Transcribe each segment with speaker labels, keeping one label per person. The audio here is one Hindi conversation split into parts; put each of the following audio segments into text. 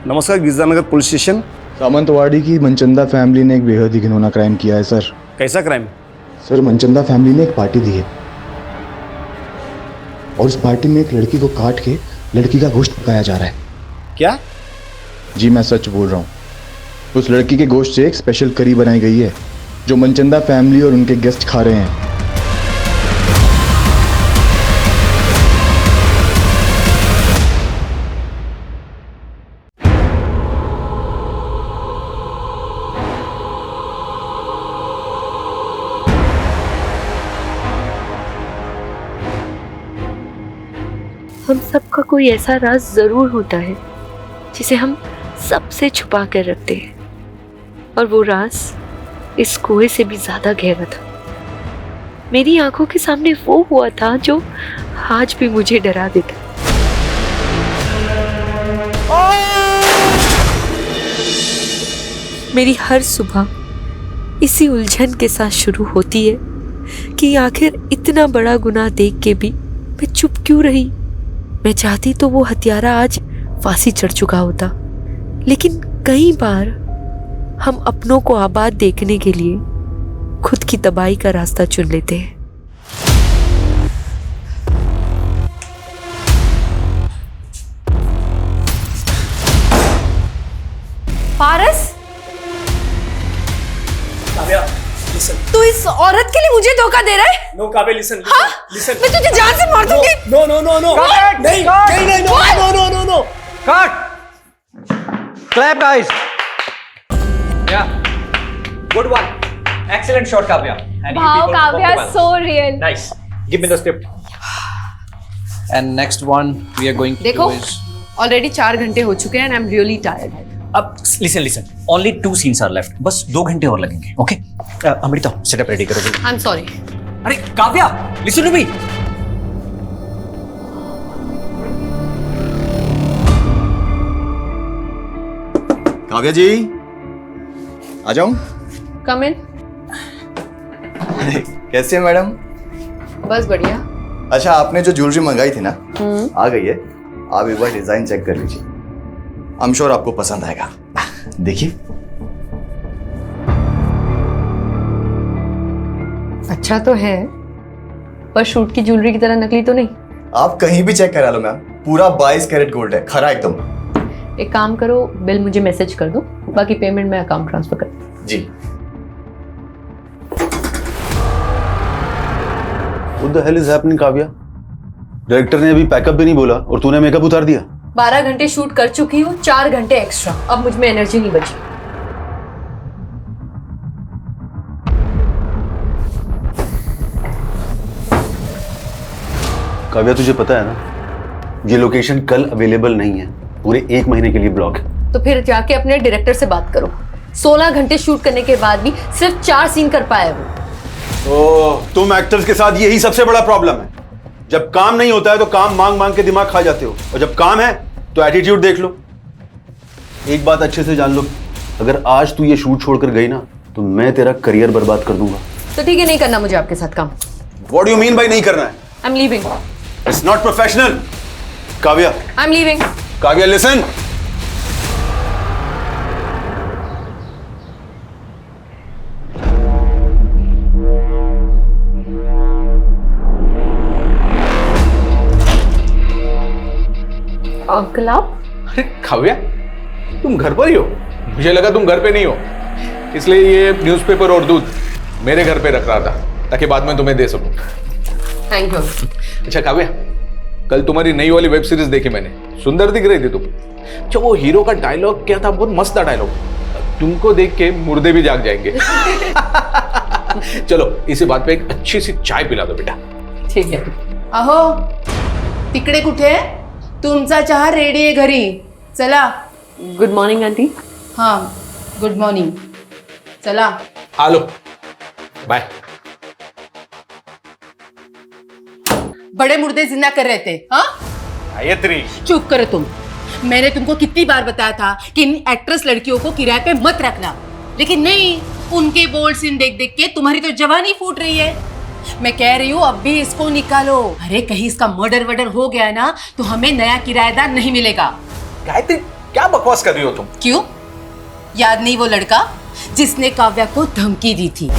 Speaker 1: नमस्कार, गिरजानगर पुलिस स्टेशन।
Speaker 2: सामंतवाड़ी की मनचंदा फैमिली ने एक बेहद ही घिनौना क्राइम किया है सर।
Speaker 1: कैसा क्राइम?
Speaker 2: सर, मनचंदा फैमिली ने एक पार्टी दी है और उस पार्टी में एक लड़की को काट के लड़की का गोश्त पकाया जा रहा है।
Speaker 1: क्या?
Speaker 2: जी मैं सच बोल रहा हूँ। उस लड़की के गोश्त से एक स्पेशल करी बनाई गई है जो मनचंदा फैमिली और उनके गेस्ट खा रहे हैं।
Speaker 3: हम सबका कोई ऐसा राज जरूर होता है जिसे हम सबसे छुपा कर रखते हैं, और वो राज इस कुएं से भी ज्यादा गहरा था। मेरी आंखों के सामने वो हुआ था जो आज भी मुझे डरा देता। मेरी हर सुबह इसी उलझन के साथ शुरू होती है कि आखिर इतना बड़ा गुनाह देख के भी मैं चुप क्यों रही। मैं चाहती तो वो हत्यारा आज फांसी चढ़ चुका होता, लेकिन कई बार हम अपनों को आबाद देखने के लिए खुद की तबाही का रास्ता चुन लेते हैं।
Speaker 4: पारस,
Speaker 1: काव्या, listen.
Speaker 4: तू इस औरत के लिए मुझे धोखा दे रहा है?
Speaker 1: No, Kavya, listen.
Speaker 4: हाँ?
Speaker 1: Listen.
Speaker 4: मैं तुझे जान से मार दूंगी।
Speaker 1: No, no, no, no.
Speaker 4: Cut!
Speaker 1: नहीं,
Speaker 4: Cut!
Speaker 1: नहीं, नहीं, no,
Speaker 4: What?
Speaker 1: no, no, no, no.
Speaker 5: Cut! Clap, guys. Yeah. Good one. Excellent shot, Kavya. And you
Speaker 6: Wow,
Speaker 5: people performed
Speaker 6: Kavya,
Speaker 5: well.
Speaker 6: so real.
Speaker 5: Nice. Give me the script. And next one we are going to
Speaker 4: देखो,
Speaker 5: do is.
Speaker 4: ऑलरेडी 4 घंटे हो चुके हैं and I'm really tired.
Speaker 5: अब listen. Only 2 scenes are left. बस 2 घंटे और लगेंगे. Okay? अमृता, setup ready करो जल्दी.
Speaker 4: I'm sorry.
Speaker 5: अरे Kavya, listen to me.
Speaker 2: Kavya जी, आ जाऊं?
Speaker 4: Come in.
Speaker 2: कैसे हैं मैडम?
Speaker 4: बस बढ़िया।
Speaker 2: अच्छा, आपने जो ज्वेलरी मंगाई थी ना, आ गई है। आप एक बार डिजाइन चेक कर लीजिए। आई एम श्योर आपको पसंद आएगा। देखिए।
Speaker 4: अच्छा तो है, पर शूट की ज्वेलरी की तरह नकली तो नहीं।
Speaker 2: आप कहीं भी चेक करा लो मैम, पूरा 22 कैरेट गोल्ड है, खरा एकदम।
Speaker 4: एक काम करो, बिल मुझे मैसेज कर दो, बाकी पेमेंट मैं अकाउंट ट्रांसफर कर दूँ।
Speaker 2: जी।
Speaker 7: What the hell is happening, Kavya? Director ने अभी पैकअप भी नहीं बोला और तूने मेकअप उतार दिया।
Speaker 4: 12 घंटे शूट कर चुकी हूँ, 4 घंटे एक्स्ट्रा। अब मुझ में एनर्जी नहीं बची।
Speaker 7: काव्या, तुझे पता है ना, ये लोकेशन कल अवेलेबल नहीं है, पूरे 1 महीने के लिए ब्लॉक है।
Speaker 4: तो फिर जाके अपने डायरेक्टर से बात करो। 16 घंटे शूट करने के बाद भी सिर्फ 4 सीन कर पाया वो।
Speaker 7: ओह, तुम एक्टर्स के साथ यही सबसे बड़ा प्रॉब्लम है। जब काम नहीं होता है तो काम मांग मांग के दिमाग खा जाते हो, और जब काम है तो एटीट्यूड देख लो। एक बात अच्छे से जान लो, अगर आज तू ये शूट छोड़कर गई ना तो मैं तेरा करियर बर्बाद कर दूंगा।
Speaker 4: तो ठीक है, नहीं करना मुझे आपके साथ काम।
Speaker 7: What do you mean by नहीं करना है?
Speaker 4: I am leaving.
Speaker 7: It's not professional. Kavya,
Speaker 4: I am leaving.
Speaker 7: Kavya, listen.
Speaker 4: Uncle आप?
Speaker 8: अरे काव्या, तुम घर पर ही हो? मुझे लगा तुम घर पे नहीं हो, इसलिए ये न्यूज़पेपर और दूध मेरे घर पे रख रहा था ताकि बाद में तुम्हें दे सकूं।
Speaker 4: Thank you.
Speaker 8: अच्छा काव्या, कल तुम्हारी नई वाली वेब सीरीज देखी मैंने, सुंदर दिख रही थी तुम। अच्छा, वो हीरो का डायलॉग क्या था? बहुत मस्त था डायलॉग। तुमको देख के मुर्दे भी जाग जाएंगे। चलो इसी बात पे एक अच्छी सी चाय पिला दो बेटा।
Speaker 4: ठीक है।
Speaker 9: अहो, तिकडे कुठे? तुमचा चहा रेडी आहे घरी, चला।
Speaker 4: Good morning aunty.
Speaker 9: हाँ, गुड मॉर्निंग, चला।
Speaker 8: आ लो, बाय।
Speaker 9: बड़े मुर्दे जिंदा कर रहे थे, हाँ?
Speaker 8: गायत्री,
Speaker 9: चुप करो तुम। मैंने तुमको कितनी बार बताया था कि इन एक्ट्रेस लड़कियों को किराए पे मत रखना, लेकिन नहीं, उनके बोल्ड सीन देख देख के तुम्हारी तो जवानी फूट रही है। मैं कह रही हूँ अब भी इसको निकालो। अरे कहीं इसका मर्डर वर्डर हो गया ना तो हमें नया किराएदार नहीं मिलेगा।
Speaker 8: गायत्री क्या बकवास कर रही हो तुम?
Speaker 9: क्यों? याद नहीं वो लड़का जिसने काव्या को धमकी दी थी?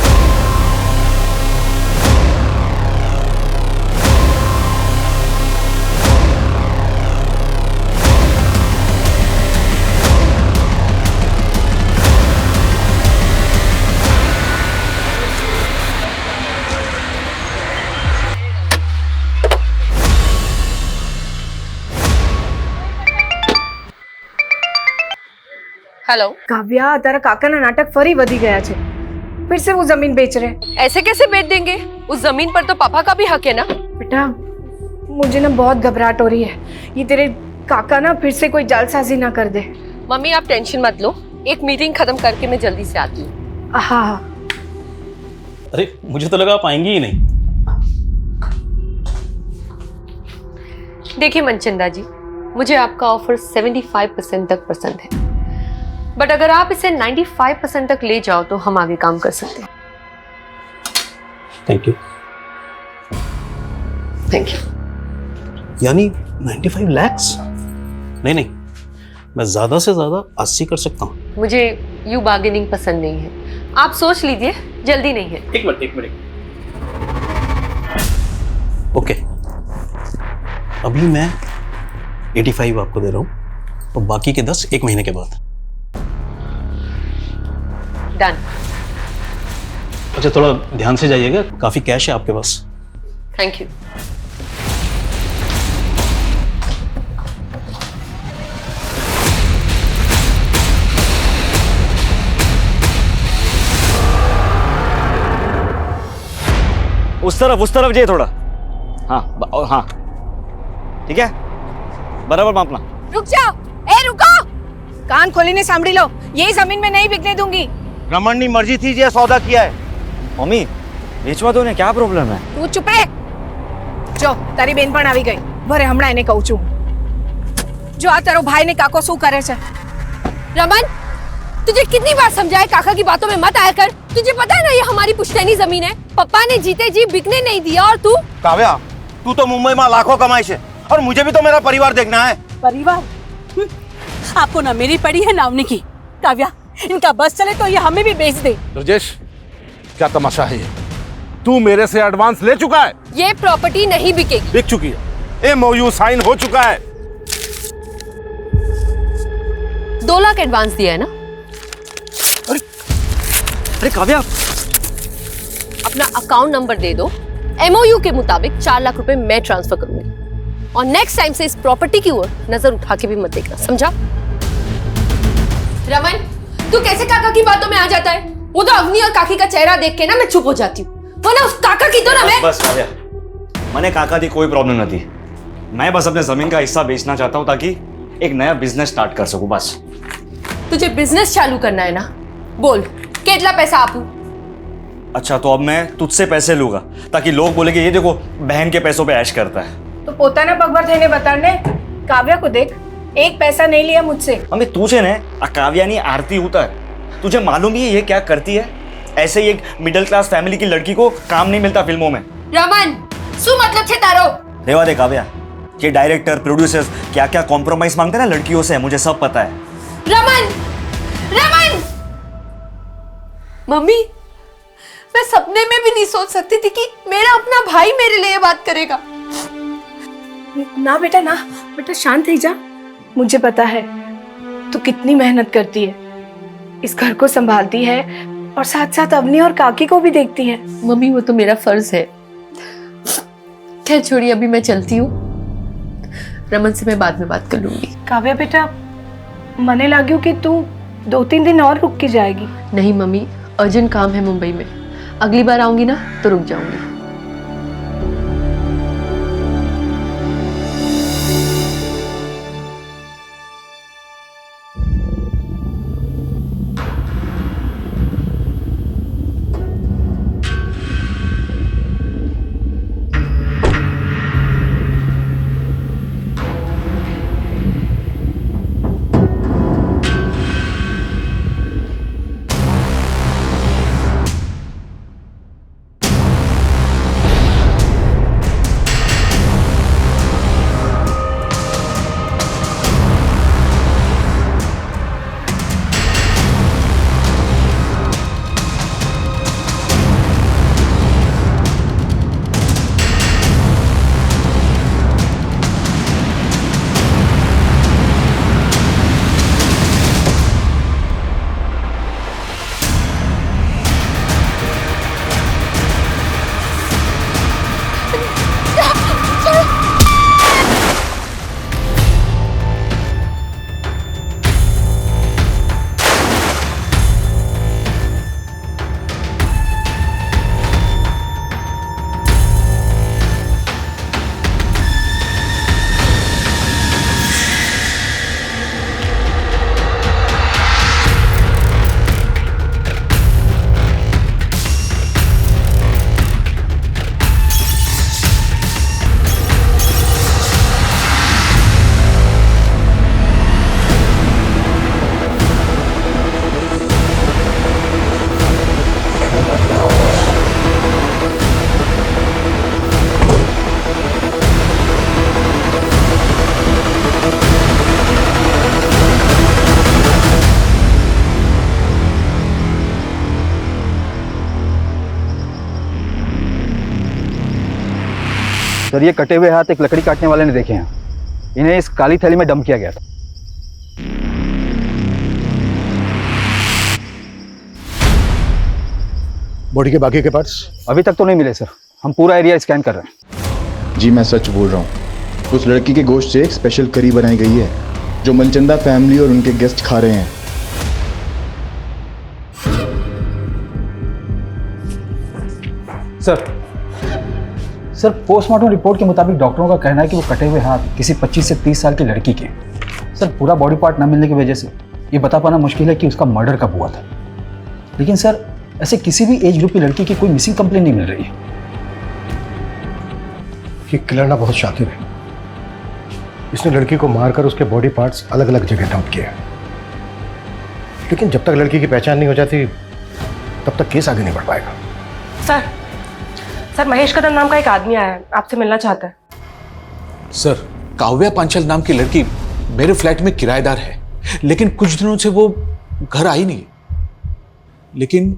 Speaker 4: हेलो।
Speaker 6: કાવ્યા તારા કાકાના નાટક ફરી વધી ગયા છે फिर से वो जमीन बेच रहे हैं।
Speaker 4: ऐसे कैसे बेच देंगे? उस जमीन पर तो पापा का भी हक है ना।
Speaker 6: बेटा मुझे ना बहुत घबराहट हो रही है, ये तेरे काका ना फिर से कोई जालसाजी ना कर दे।
Speaker 4: मम्मी आप टेंशन मत लो, एक मीटिंग खत्म करके मैं जल्दी से आती हूँ।
Speaker 6: हाँ हाँ।
Speaker 1: अरे मुझे तो लगा आप आएंगी ही नहीं।
Speaker 4: देखिए मनचंदा जी, मुझे आपका ऑफर 75% तक पसंद है, बट अगर आप इसे 95% तक ले जाओ तो हम आगे काम कर सकते हैं।
Speaker 1: Thank you.
Speaker 4: Thank you.
Speaker 1: यानी 95 lakhs? नहीं नहीं, मैं ज्यादा से ज्यादा 80 कर सकता हूँ।
Speaker 4: मुझे यू बार्गेनिंग पसंद नहीं है, आप सोच लीजिए, जल्दी नहीं है।
Speaker 1: एक मिनट। ओके, अभी मैं 85 आपको दे रहा हूँ और बाकी के 10 एक महीने के बाद।
Speaker 4: डन।
Speaker 1: अच्छा थोड़ा ध्यान से जाइएगा, काफी कैश है आपके पास।
Speaker 4: Thank you.
Speaker 5: उस तरफ जाइए थोड़ा। हाँ हाँ ठीक है, बराबर मापना।
Speaker 6: रुक जाओ, ए रुको, कान खोलीने सांभળી लो, यही जमीन में नहीं बिकने दूंगी।
Speaker 5: रमन की मर्जी थी, ये सौदा किया है। मम्मी बेचवा दो ने, क्या प्रॉब्लम है?
Speaker 6: તું ચૂપ રે। જો તારી બેન પણ આવી ગઈ, ભરે હમણાં એને કહું છું। જો આ તારો ભાઈ ને કાકો શું કરે છે।
Speaker 4: रमन, तुझे कितनी बार समझाया काका की बातों में मत आया कर। तुझे पता है ना ये हमारी पुश्तैनी जमीन है, पापा ने जीते जी बिकने नहीं दिया। और तू
Speaker 5: काव्या, तू तो मुंबई में लाखों कमाई से, और मुझे भी तो मेरा परिवार देखना है।
Speaker 10: परिवार? आपको ना मेरी पड़ी है ना उन्हीं की। काव्या, इनका बस चले तो ये हमें भी बेच दे।
Speaker 8: ब्रजेश, क्या तमाशा है ये? तू मेरे से एडवांस ले चुका है।
Speaker 4: ये प्रॉपर्टी नहीं बिकेगी।
Speaker 8: बिक चुकी है, एमओयू साइन हो चुका है।
Speaker 4: 2 लाख एडवांस दिया है ना।
Speaker 5: अरे काव्या,
Speaker 4: अपना अकाउंट नंबर दे दो, एमओयू के मुताबिक 4 लाख रुपए मैं ट्रांसफर करूंगी, और नेक्स्ट टाइम से इस प्रॉपर्टी की ओर नजर उठा के भी मत देखना, समझा? रमन, तू कैसे काका की बातों में आ जाता है? वो तो अग्नि और काकी का चेहरा देख के ना मैं चुप हो जाती हूँ, वरना उस काका की तो ना मैं।
Speaker 5: बस काव्या, मैंने काका की कोई प्रॉब्लम नहीं थी। मैं बस अपने जमीन का हिस्सा बेचना चाहता हूँ ताकि एक नया बिजनेस स्टार्ट कर सकूं, बस।
Speaker 4: तुझे बिजनेस चालू करना है ना? बोल, कितना पैसा आपू?
Speaker 5: अच्छा तो अब मैं तुझसे पैसे लूंगा ताकि लोग बोलेंगे ये देखो बहन के पैसों पे ऐश करता है।
Speaker 6: तो પોતાના પગભર થઈને બતાડને। કાવ્યા को देख, एक पैसा नहीं लिया मुझसे।
Speaker 5: मम्मी तुझे ने काव्या नहीं आरती होता है, तुझे मालूम ही है ये क्या करती है? ऐसे ही एक मिडिल क्लास फैमिली की लड़की को काम नहीं मिलता फिल्मों में।
Speaker 4: रमन, શું मतलब છે તારો?
Speaker 5: रेवा दे काव्या, ये डायरेक्टर प्रोड्यूसर्स क्या क्या कॉम्प्रोमाइज मांगते हैं ना लड़कियों से, मुझे सब पता है।
Speaker 4: रमन, रमन! मम्मी, मैं सपने में भी नहीं सोच सकती थी कि मेरा अपना भाई मेरे लिए बात करेगा।
Speaker 6: ना बेटा ना, बेटा शांत ही जा। मुझे पता है तू कितनी मेहनत करती है, इस घर को संभालती है और साथ साथ अवनी और काकी को भी देखती है।
Speaker 4: मम्मी वो तो मेरा फर्ज है। खैर छोड़िए, अभी मैं चलती हूँ, रमन से मैं बाद में बात कर लूंगी।
Speaker 6: काव्या बेटा, मने लाग्યું कि तू 2-3 दिन और रुक के जाएगी।
Speaker 4: नहीं मम्मी, अर्जेंट काम है मुंबई में, अगली बार आऊंगी ना तो रुक जाऊंगी।
Speaker 11: सर ये कटे हुए हाथ एक लकड़ी काटने वाले ने देखे हैं। इन्हें इस काली थैली में डंप किया गया था।
Speaker 12: बॉडी के बाकी के पार्ट्स
Speaker 11: अभी तक तो नहीं मिले सर, हम पूरा एरिया स्कैन कर रहे हैं।
Speaker 2: जी मैं सच बोल रहा हूँ, उस लड़की के गोश्त से एक स्पेशल करी बनाई गई है जो मनचंदा फैमिली और उनके गेस्ट खा रहे हैं।
Speaker 11: सर पोस्टमार्टम रिपोर्ट के मुताबिक डॉक्टरों का कहना है कि वो कटे हुए हाथ किसी 25 से 30 साल की लड़की के। सर पूरा बॉडी पार्ट न मिलने की वजह से ये बता पाना मुश्किल है कि उसका मर्डर कब हुआ था। लेकिन सर ऐसे किसी भी एज ग्रुप की लड़की की कोई मिसिंग कंप्लेन नहीं मिल रही है।
Speaker 12: ये किलर ना बहुत शातिर है। इसने लड़की को मारकर उसके बॉडी पार्ट्स अलग अलग जगह डंप किए, लेकिन जब तक लड़की की पहचान नहीं हो जाती तब तक केस आगे नहीं बढ़ पाएगा।
Speaker 6: सर महेश कदम नाम का एक आदमी आया है, आपसे मिलना चाहता है।
Speaker 8: सर काव्या पांचल नाम की लड़की मेरे फ्लैट में किराएदार है, लेकिन कुछ दिनों से वो घर आई नहीं। लेकिन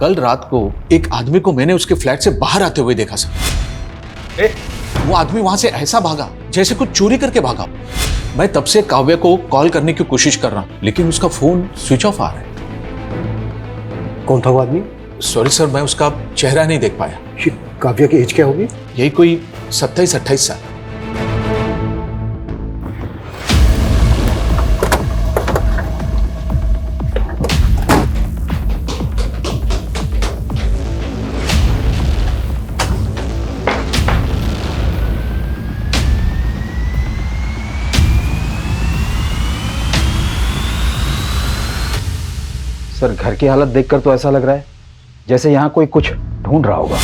Speaker 8: कल रात को एक आदमी को मैंने उसके फ्लैट से बाहर आते हुए देखा सर। वो आदमी वहां से ऐसा भागा जैसे कुछ चोरी करके भागा। मैं तब से काव्या को कॉल करने की कोशिश कर रहा हूं, लेकिन उसका फोन स्विच ऑफ आ रहा है।
Speaker 12: कौन था वो आदमी?
Speaker 8: सॉरी सर, मैं उसका चेहरा नहीं देख पाया।
Speaker 12: काव्या की एज क्या होगी?
Speaker 8: यही कोई 27-28 साल।
Speaker 11: सर घर की हालत देखकर तो ऐसा लग रहा है जैसे यहाँ कोई कुछ ढूंढ रहा होगा।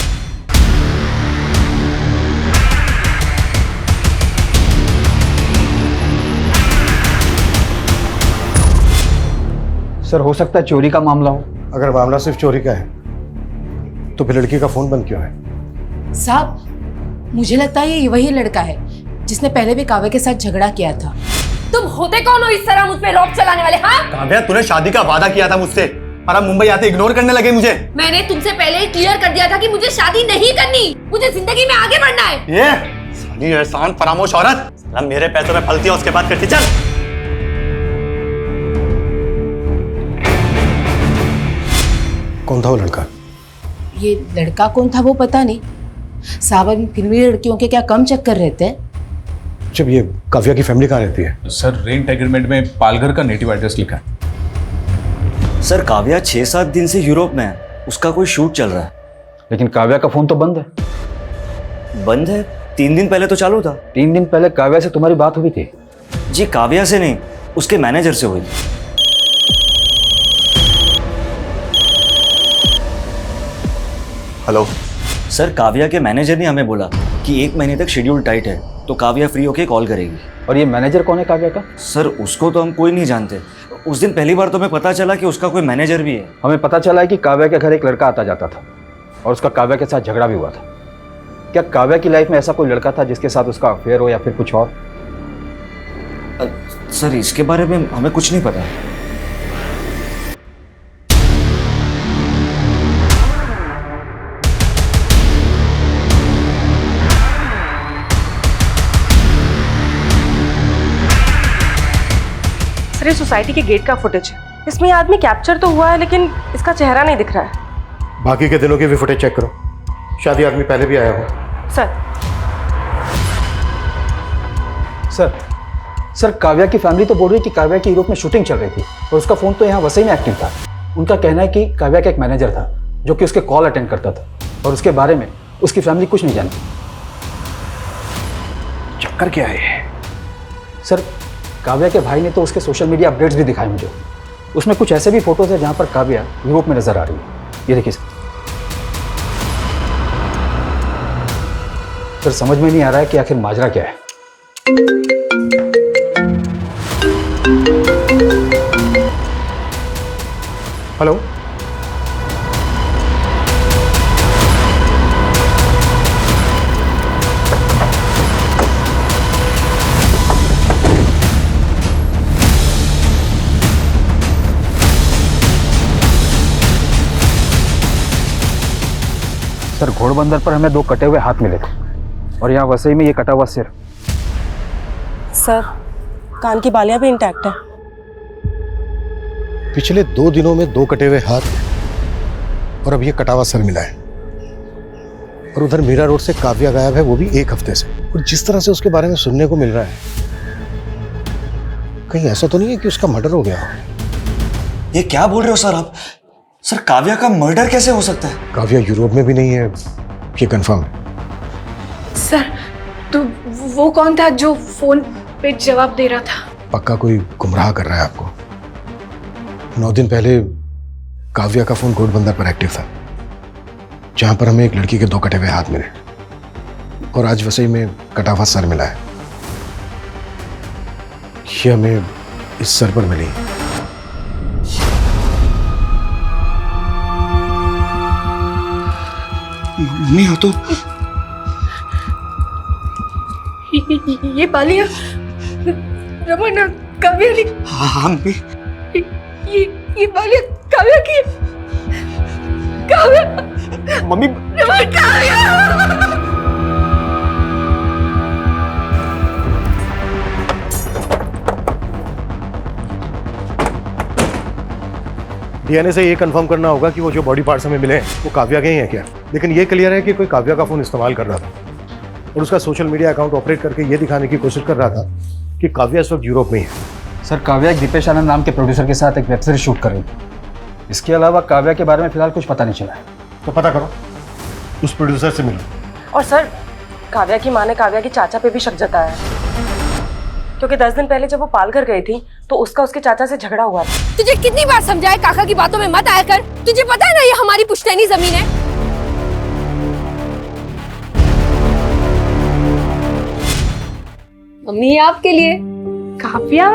Speaker 11: सर हो सकता है चोरी का मामला हो।
Speaker 12: अगर मामला सिर्फ चोरी का है तो फिर लड़की का फोन बंद क्यों है?
Speaker 9: साहब मुझे लगता है ये वही लड़का है जिसने पहले भी काव्या के साथ झगड़ा किया था।
Speaker 4: तुम होते कौन हो इस तरह मुझ पे रोक चलाने वाले? हाँ
Speaker 2: काव्या तूने शादी का वादा किया था मुझसे और अब मुंबई आते इग्नोर करने लगे मुझे।
Speaker 4: मैंने तुमसे पहले ही क्लियर कर दिया था कि मुझे शादी नहीं करनी, मुझे जिंदगी में आगे बढ़ना है।
Speaker 2: ये साली एहसान फरामोश औरत, साला मेरे पैसों में फलती है उसके बाद करती। चल
Speaker 12: कौन था वो लड़का?
Speaker 9: ये लड़का कौन था वो पता नहीं। साहब फिल्मी लड़कियों के क्या कम चक्कर रहते हैं।
Speaker 12: जब ये काव्या की फैमिली कहाँ रहती है?
Speaker 8: सर रेंट एग्रीमेंट में पालघर का नेटिव एड्रेस लिखा है।
Speaker 5: सर काव्या 6-7 दिन से यूरोप में है, उसका कोई शूट चल रहा है।
Speaker 11: लेकिन काव्या का फोन तो बंद है।
Speaker 5: बंद है? 3 दिन पहले तो चालू था।
Speaker 11: 3 दिन पहले काव्या से तुम्हारी बात हुई थी?
Speaker 5: जी काव्या से नहीं, उसके मैनेजर से हुई थी।
Speaker 2: हेलो
Speaker 5: सर काव्या के मैनेजर ने हमें बोला कि 1 महीने तक शेड्यूल टाइट है, तो काव्या फ्री होके कॉल करेगी।
Speaker 11: और ये मैनेजर कौन है काव्या का?
Speaker 5: सर उसको तो हम कोई नहीं जानते। उस दिन पहली बार तो हमें पता चला कि उसका कोई मैनेजर भी है।
Speaker 11: हमें पता चला है कि काव्या के घर एक लड़का आता जाता था और उसका काव्या के साथ झगड़ा भी हुआ था। क्या काव्या की लाइफ में ऐसा कोई लड़का था जिसके साथ उसका अफेयर हो या फिर कुछ और?
Speaker 5: सर इसके बारे में हमें कुछ नहीं पता।
Speaker 6: सर ये सोसाइटी के गेट का फुटेज है, इसमें ये आदमी कैप्चर तो हुआ है लेकिन इसका चेहरा नहीं दिख रहा है।
Speaker 12: बाकी के दिनों की भी फुटेज चेक करो, शादी आदमी पहले भी आया हो।
Speaker 11: सर काव्या की फैमिली तो बोल रही है कि काव्या की यूरोप में शूटिंग चल रही थी और उसका फोन तो यहाँ वसई में एक्टिव था। उनका कहना है कि काव्या का एक मैनेजर था जो कि उसके कॉल अटेंड करता था और उसके बारे में उसकी फैमिली कुछ नहीं जानती।
Speaker 12: चक्कर क्या है?
Speaker 11: सर काव्या के भाई ने तो उसके सोशल मीडिया अपडेट्स भी दिखाए मुझे। उसमें कुछ ऐसे भी फोटोज है जहाँ पर काव्या यूरोप में नजर आ रही है। ये देखिए सर समझ में नहीं आ रहा है कि आखिर माजरा क्या है।
Speaker 12: हेलो
Speaker 11: सर घोड़बंदर पर हमें 2 कटे हुए हाथ मिले थे। और यहाँ वसई में ये कटा हुआ सिर।
Speaker 13: सर, कान की बालियां भी इंटैक्ट है।
Speaker 12: पिछले 2 दिनों में 2 कटे हुए हाथ और अब ये कटा हुआ सर मिला है। और उधर मीरा रोड से काव्या गायब है, वो भी 1 हफ्ते से। और जिस तरह से उसके बारे में सुनने को मिल रहा है, कहीं ऐसा तो नहीं है कि उसका मर्डर हो गया हो?
Speaker 5: ये क्या बोल रहे हो सर आप? सर काव्या का मर्डर कैसे हो सकता है?
Speaker 12: काव्या यूरोप में भी नहीं है, ये कंफर्म है।
Speaker 6: सर, तो वो कौन था जो फोन पे जवाब दे रहा था?
Speaker 12: पक्का कोई गुमराह कर रहा है आपको। 9 दिन पहले काव्या का फोन घोड़बंदर पर एक्टिव था, जहां पर हमें एक लड़की के 2 कटे हुए हाथ मिले, और आज वसई में कटा हुआ सर मिला है। ये हमें इस सर पर मिली।
Speaker 5: मम्मी हो तो
Speaker 6: ये बालियां रमन और काव्या ने।
Speaker 5: हाँ मम्मी।
Speaker 6: ये बालियां काव्या की। काव्या।
Speaker 5: मम्मी।
Speaker 6: रमन, काव्या।
Speaker 12: डीएनए से ये कंफर्म करना होगा कि वो जो बॉडी पार्ट्स हमें मिले हैं वो काव्या के ही हैं क्या। लेकिन ये क्लियर है कि कोई काव्या का फोन इस्तेमाल कर रहा था और उसका सोशल मीडिया अकाउंट ऑपरेट करके ये दिखाने की कोशिश कर रहा था कि काव्या इस वक्त यूरोप में ही है।
Speaker 11: सर, काव्या एक दीपेश आनंद नाम के प्रोड्यूसर के साथ एक वेब सीरीज शूट कर रही थी। इसके अलावा काव्या के बारे में फिलहाल कुछ पता नहीं चला है।
Speaker 12: तो पता करो, उस प्रोड्यूसर से मिलो।
Speaker 13: और सर, काव्या की माँ ने काव्या के चाचा पे भी शक जताया है, क्योंकि 10 दिन पहले जब वो पालघर गई थी तो उसका उसके चाचा से झगड़ा हुआ था।
Speaker 4: तुझे कितनी बार समझाया काका की बातों में मत आया कर। तुझे पता है ना ये हमारी पुश्तैनी जमीन है। मम्मी आपके लिए।
Speaker 6: काव्या,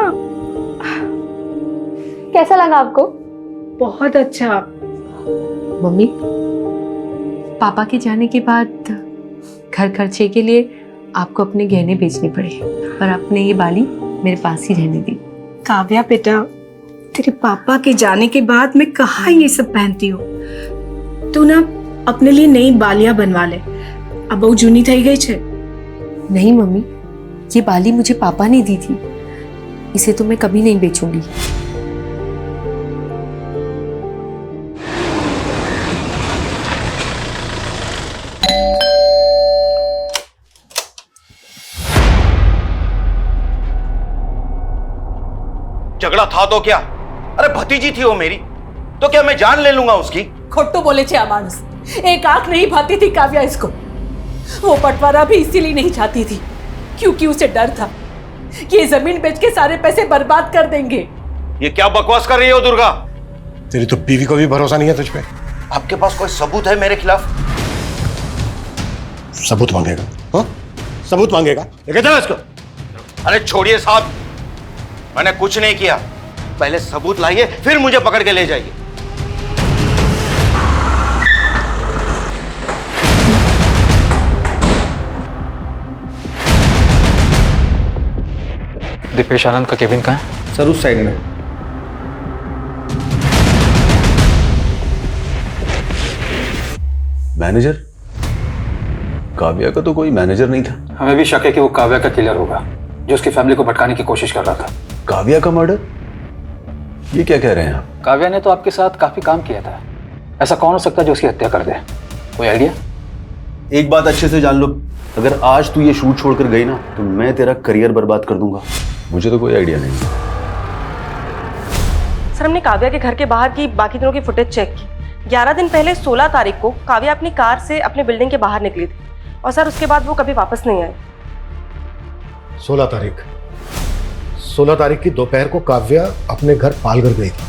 Speaker 4: कैसा लगा आपको?
Speaker 6: बहुत अच्छा।
Speaker 3: मम्मी, पापा के जाने के बाद घर खर्चे के लिए आपको अपने गहने बेचने पड़े, पर आपने ये बाली मेरे पास ही रहने दी।
Speaker 6: काव्या बेटा, तेरे पापा के जाने के बाद मैं कहाँ ये सब पहनती हूँ। तू ना अपने लिए नई बालियां बनवा ले, अब वो जूनी थई गई छे।
Speaker 3: नहीं मम्मी, ये बाली मुझे पापा ने दी थी, इसे तो मैं कभी नहीं बेचूंगी।
Speaker 5: झगड़ा था तो क्या? अरे भतीजी थी वो मेरी, तो क्या मैं जान ले लूंगा उसकी?
Speaker 10: खोटू बोले छे मानुस, एक आंख नहीं भाती थी काव्या इसको। वो बंटवारा भी इसीलिए नहीं चाहती थी क्योंकि उसे डर था कि ये जमीन बेच के सारे पैसे बर्बाद कर देंगे।
Speaker 5: ये क्या बकवास कर रही हो दुर्गा?
Speaker 12: तेरी तो बीवी को भी भरोसा नहीं है तुझ पे।
Speaker 5: आपके पास कोई सबूत है मेरे खिलाफ?
Speaker 12: सबूत मांगेगा? हाँ, सबूत मांगेगा, लेके चलो इसको।
Speaker 5: अरे छोड़िए साहब, मैंने कुछ नहीं किया। पहले सबूत लाइए, फिर मुझे पकड़ के ले जाइए।
Speaker 11: दीपेश आनंद का केबिन कहाँ है?
Speaker 2: सर उस साइड में।
Speaker 7: मैनेजर? काव्या का तो कोई मैनेजर नहीं था।
Speaker 11: हमें भी शक है कि वो काव्या का किलर होगा जो उसकी फैमिली को भटकाने की कोशिश कर रहा था।
Speaker 7: काव्या का मर्डर? ये क्या कह रहे हैं आप?
Speaker 11: काव्या ने तो आपके साथ काफी काम किया था, ऐसा कौन हो सकता है जो उसकी हत्या कर दे? कोई आइडिया?
Speaker 7: एक बात अच्छे से जान लो, अगर आज तू ये शूट छोड़कर गई ना तो मैं तेरा करियर बर्बाद कर दूंगा। मुझे तो कोई आइडिया नहीं।
Speaker 13: सर, हमने काव्या के घर के बाहर की बाकी दिनों की फुटेज चेक की। 11 दिन पहले 16 तारीख को काव्या अपनी कार से अपने बिल्डिंग के बाहर निकली थी और सर उसके बाद वो कभी वापस नहीं आई।
Speaker 12: 16 तारीख की दोपहर को काव्या अपने घर पालघर गई थी,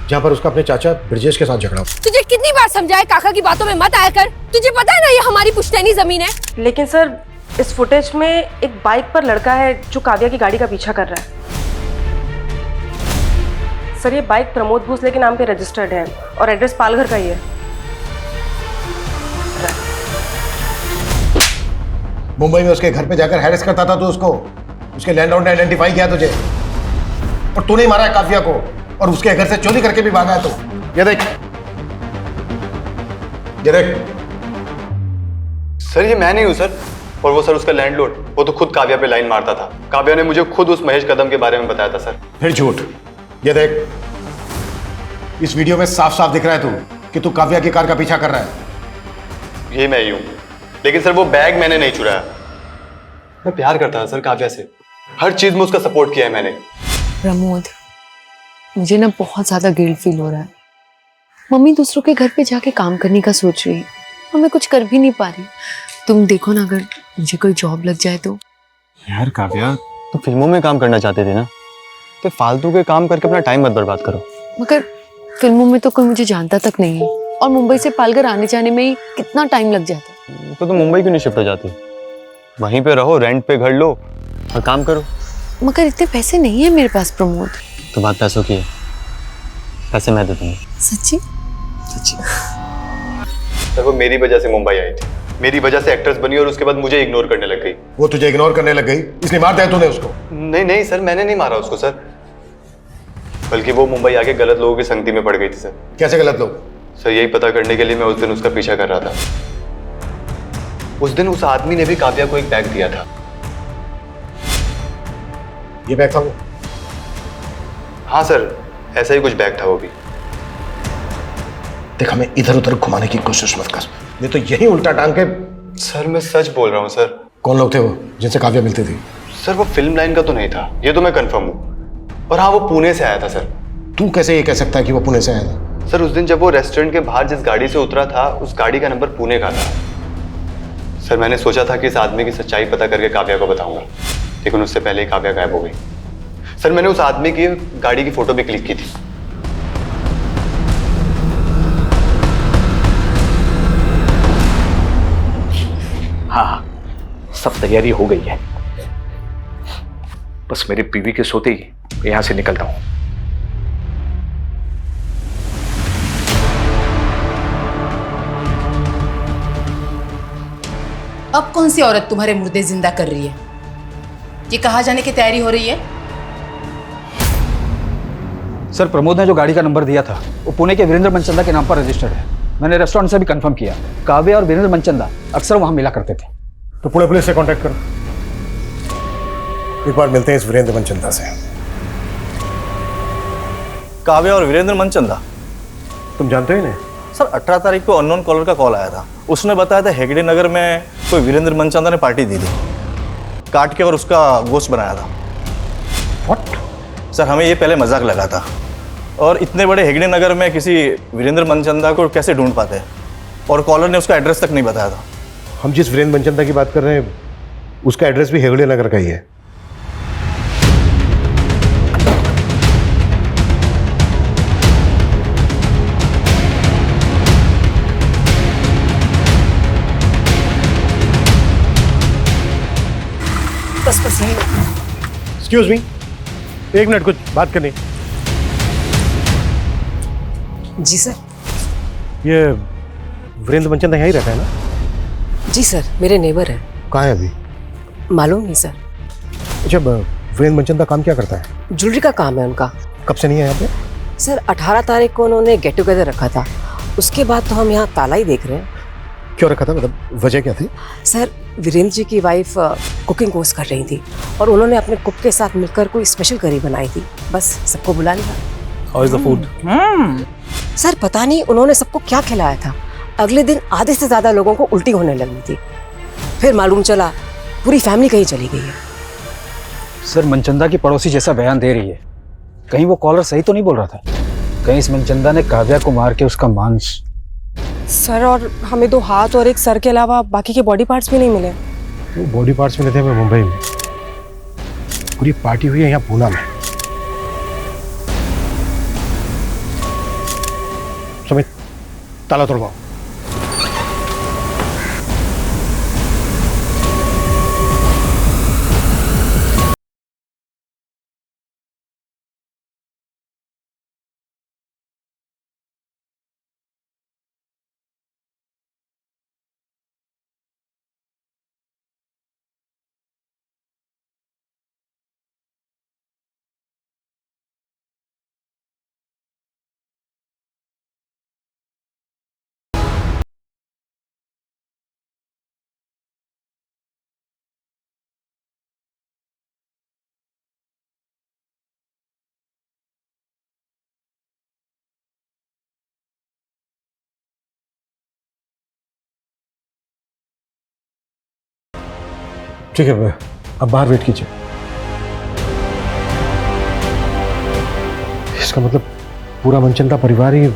Speaker 12: जहां पर उसका अपने चाचा ब्रजेश के साथ झगड़ा हुआ।
Speaker 4: तुझे कितनी बार समझाया काका की बातों में मत आया कर। तुझे पता है ना ये हमारी पुश्तैनी जमीन है।
Speaker 13: लेकिन सर, इस फुटेज में एक बाइक पर लड़का है जो काव्या की गाड़ी का पीछा कर रहा है। सर, ये बाइक प्रमोद भोसले के नाम पे रजिस्टर्ड है और एड्रेस पालघर का ही है।
Speaker 12: मुंबई में उसके घर पे जाकर हैरेस करता था तो उसके लैंडलॉर्ड ने आइडेंटिफाई किया तुझे, और तूने ही मारा है काव्या को, और उसके घर से चोरी करके भी भागा है तो। ये देख,
Speaker 2: सर ये मैं नहीं हूं सर, और वो सर उसका लैंडलॉर्ड, वो तो खुद काव्या पे लाइन मारता था। काव्या ने मुझे खुद उस महेश कदम के बारे में बताया था सर।
Speaker 12: फिर झूठ। ये देख, इस वीडियो में साफ साफ दिख रहा है कि तू काव्या की कार का पीछा कर रहा है।
Speaker 2: ये मैं ही हूँ, लेकिन सर वो बैग मैंने नहीं चुराया। मैं प्यार करता था सर काव्या से, हर चीज में उसका सपोर्ट किया है मैंने।
Speaker 3: प्रमोद, मुझे ना बहुत ज्यादा गिल्ट फील हो रहा है। मम्मी दूसरों के घर पे जाके काम करने का सोच रही है और मैं कुछ कर भी नहीं पा रही। तुम देखो ना, अगर मुझे कोई जॉब लग जाए तो।
Speaker 2: यार काव्या, तो फिल्मों में काम करना चाहते थे ना, तो फालतू के काम करके अपना टाइम मत बर्बाद करो।
Speaker 3: मगर फिल्मों में तो कोई मुझे जानता तक नहीं है और मुंबई से पालघर आने जाने में ही कितना टाइम लग जाता है।
Speaker 2: तो मुंबई क्यों नहीं शिफ्ट हो जाती? वहीं पे रहो, रेंट पे घर लो और काम करो।
Speaker 3: मगर इतने पैसे नहीं है मेरे पास प्रमोद।
Speaker 2: तो बात पैसों की है, पैसे मैं दे दूंगा।
Speaker 3: सच्ची?
Speaker 2: सच्ची। सर वो मेरी वजह से मुंबई आई थी, मेरी वजह से एक्ट्रेस बनी और उसके बाद मुझे इग्नोर करने लग गई।
Speaker 12: वो तुझे इग्नोर करने लग गई इसलिए मार दिया तूने उसको?
Speaker 2: नहीं नहीं सर, मैंने नहीं मारा उसको सर, बल्कि वो मुंबई आके गलत लोगों की संगति में पड़ गई थी सर।
Speaker 12: कैसे गलत लोग?
Speaker 2: सर यही पता करने के लिए मैं उस दिन उसका पीछा कर रहा था। उस दिन उस आदमी ने भी काव्या को एक बैग दिया था।
Speaker 12: ये बैग था वो?
Speaker 2: हाँ सर, ऐसा ही कुछ बैग था वो भी।
Speaker 12: देख, हमें इधर उधर घुमाने की कोशिश मत कर, नहीं तो यही उल्टा टांग के।
Speaker 2: सर मैं सच बोल रहा हूँ सर।
Speaker 12: कौन लोग थे वो जिनसे काव्या मिलती थी?
Speaker 2: सर वो फिल्म लाइन का तो नहीं था, ये तो मैं कंफर्म हूँ। और हाँ, वो पुणे से आया था सर।
Speaker 12: तू कैसे ये कह सकता है कि वो पुणे से आया था?
Speaker 2: सर उस दिन जब वो रेस्टोरेंट के बाहर जिस गाड़ी से उतरा था, उस गाड़ी का नंबर पुणे का था। सर मैंने सोचा था कि इस आदमी की सच्चाई पता करके काव्या को बताऊंगा, लेकिन उससे पहले ही काव्या गायब हो गई। सर मैंने उस आदमी की गाड़ी की फोटो भी क्लिक की थी।
Speaker 8: हाँ, सब तैयारी हो गई है, बस मेरी बीवी के सोते ही यहां से निकलता हूं।
Speaker 9: अब कौन सी औरत तुम्हारे मुर्दे जिंदा कर रही है? ये कहाँ जाने की तैयारी हो रही है?
Speaker 11: सर, प्रमोद ने जो गाड़ी का नंबर दिया था वो पुणे के वीरेंद्र मनचंदा के नाम पर रजिस्टर्ड है। मैंने रेस्टोरेंट से भी कंफर्म किया, काव्या और वीरेंद्र मनचंदा अक्सर वहां मिला करते थे।
Speaker 12: तो पुणे पुलिस से कांटेक्ट करो, एक बार मिलते हैं इस वीरेंद्र मनचंदा से।
Speaker 14: काव्या और वीरेंद्र मनचंदा,
Speaker 12: तुम जानते हो इन्हें?
Speaker 14: सर 18 तारीख को अननोन कॉलर का कॉल आया था। उसने बताया था हेगड़े नगर में कोई वीरेंद्र मनचंदा ने पार्टी दी थी, काट के और उसका गोश्त बनाया था।
Speaker 12: व्हाट?
Speaker 14: सर हमें ये पहले मजाक लगा था, और इतने बड़े हेगड़े नगर में किसी वीरेंद्र मनचंदा को कैसे ढूंढ पाते हैं, और कॉलर ने उसका एड्रेस तक नहीं बताया था।
Speaker 12: हम जिस वीरेंद्र मनचंदा की बात कर रहे हैं उसका एड्रेस भी हेगड़े नगर का ही है।
Speaker 6: बस यही।
Speaker 12: एक्सक्यूज मी, एक मिनट, कुछ बात करनी।
Speaker 15: जी सर।
Speaker 12: ये वीरेंद्र मनचंदा यहीं रहता है ना?
Speaker 15: जी सर, मेरे नेबर हैं।
Speaker 12: कहाँ है अभी?
Speaker 15: मालूम नहीं सर।
Speaker 12: अच्छा, वीरेंद्र मनचंदा काम क्या करता है?
Speaker 15: ज्वेलरी का काम है उनका।
Speaker 12: कब से नहीं है यहाँ पे?
Speaker 15: सर 18 तारीख को उन्होंने गेट टुगेदर रखा था, उसके बाद तो हम यहाँ ताला ही देख रहे हैं।
Speaker 12: क्यों रखा था, मतलब वजह क्या थी?
Speaker 15: सर वीरेंद्र जी की वाइफ कुकिंग कोर्स कर रही थी और उन्होंने अपने कुक के साथ मिलकर कोई स्पेशल करी बनाई थी, बस सबको बुला लिया।
Speaker 14: How is the food?
Speaker 15: Sir पता नहीं उन्होंने सबको क्या खिलाया था, अगले दिन आधे से ज्यादा लोगों को उल्टी होने लगी थी। फिर मालूम चला पूरी फैमिली कहीं चली गई है।
Speaker 11: सर मनचंदा की पड़ोसी जैसा बयान दे रही है, कहीं वो कॉलर सही तो नहीं बोल रहा था? कहीं इस मनचंदा ने काव्या को मार के उसका मांस?
Speaker 13: सर, और हमें 2 हाथ और 1 सर के अलावा बाकी के बॉडी पार्ट्स भी नहीं मिले।
Speaker 12: वो बॉडी पार्ट्स मिले थे हमें मुंबई में, पूरी पार्टी हुई है यहाँ पूना में। सुमित, ताला तोड़वाओ। ठीक है, अब बाहर वेट कीजिए। इसका मतलब पूरा मनचंदा परिवार ही।